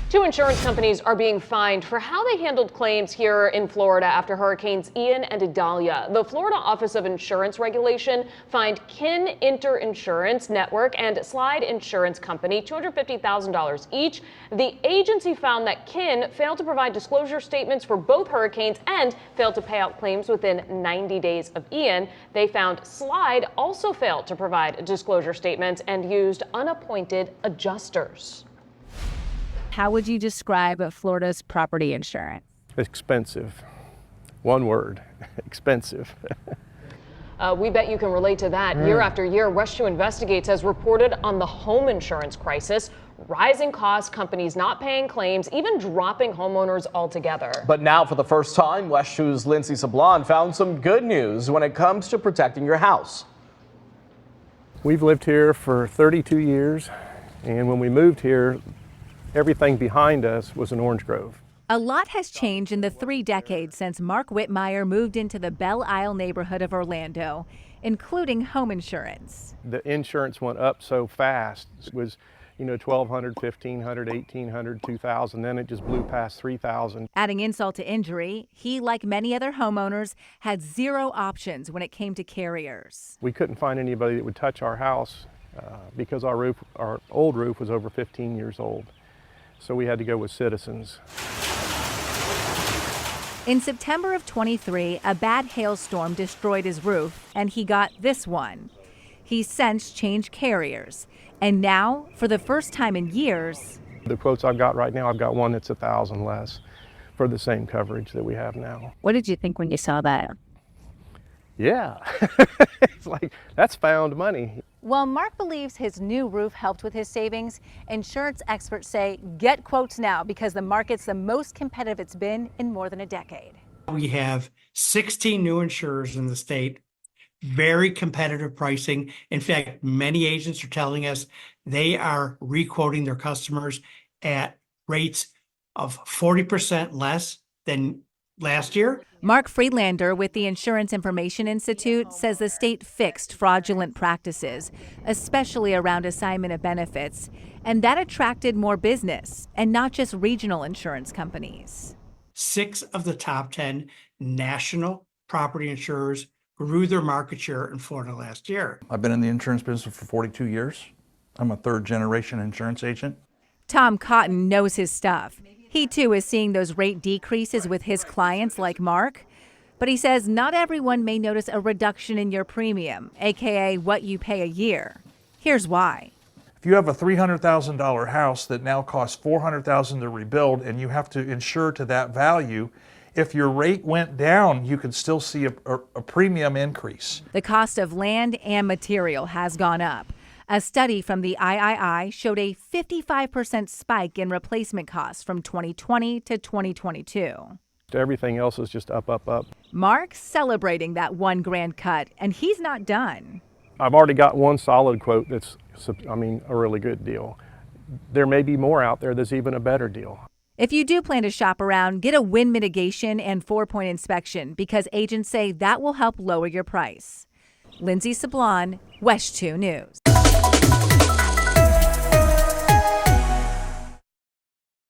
Two insurance companies are being fined for how they handled claims here in Florida after Hurricanes Ian and Idalia. The Florida Office of Insurance Regulation fined Kin Inter-Insurance Network and Slide Insurance Company $250,000 each. The agency found that Kin failed to provide disclosure statements for both hurricanes and failed to pay out claims within 90 days of Ian. They found Slide also failed to provide disclosure statements and used unappointed adjusters. How would you describe Florida's property insurance? Expensive. One word, expensive. We bet you can relate to that. Year after year, WESH 2 Investigates has reported on the home insurance crisis, rising costs, companies not paying claims, even dropping homeowners altogether. But now, for the first time, WESH 2's Lindsay Sablon found some good news when it comes to protecting your house. We've lived here for 32 years, and when we moved here, everything behind us was an orange grove. A lot has changed in the 3 decades since Mark Whitmire moved into the Belle Isle neighborhood of Orlando, including home insurance. The insurance went up so fast. It was, $1,200, $1,500, $1,800, $2,000, then it just blew past $3,000. Adding insult to injury, he, like many other homeowners, had zero options when it came to carriers. We couldn't find anybody that would touch our house because our old roof was over 15 years old. So we had to go with Citizens. In September of 23, a bad hailstorm destroyed his roof, and he got this one. He's since changed carriers, and now, for the first time in years, The quotes I've got right now, I've got one that's $1,000 less for the same coverage that we have now. what did you think when you saw that? Yeah, it's like, that's found money. While Mark believes his new roof helped with his savings, insurance experts say get quotes now because the market's the most competitive it's been in more than a decade. We have 16 new insurers in the state, very competitive pricing. In fact, many agents are telling us they are requoting their customers at rates of 40% less than last year. Mark Friedlander with the Insurance Information Institute says the state fixed fraudulent practices, especially around assignment of benefits, and that attracted more business, and not just regional insurance companies. 6 of the top 10 national property insurers grew their market share in Florida last year. I've been in the insurance business for 42 years. I'm a 3rd-generation insurance agent. Tom Cotton knows his stuff. He, too, is seeing those rate decreases with his clients like Mark. But he says not everyone may notice a reduction in your premium, a.k.a. what you pay a year. Here's why. If you have a $300,000 house that now costs $400,000 to rebuild and you have to insure to that value, if your rate went down, you could still see a premium increase. The cost of land and material has gone up. A study from the III showed a 55% spike in replacement costs from 2020 to 2022. Everything else is just up, up, up. Mark's celebrating that $1,000 cut, and he's not done. I've already got one solid quote that's, a really good deal. There may be more out there that's even a better deal. If you do plan to shop around, get a wind mitigation and 4-point inspection because agents say that will help lower your price. Lindsay Sablon, WESH 2 News.